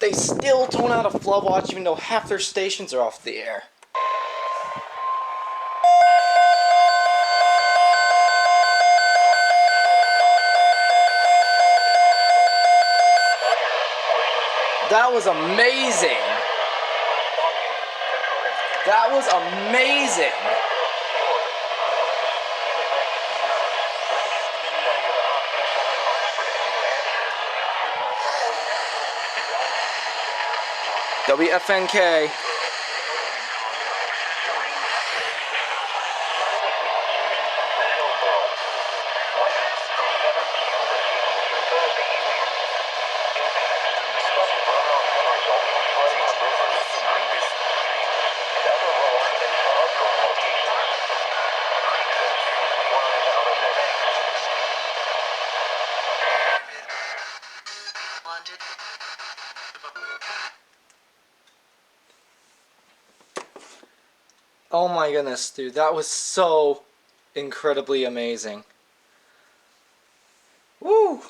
they still tone out a flood watch even though half their stations are off the air. That was amazing. That was amazing. WFNK. Oh my goodness, dude, that was so incredibly amazing. Woo!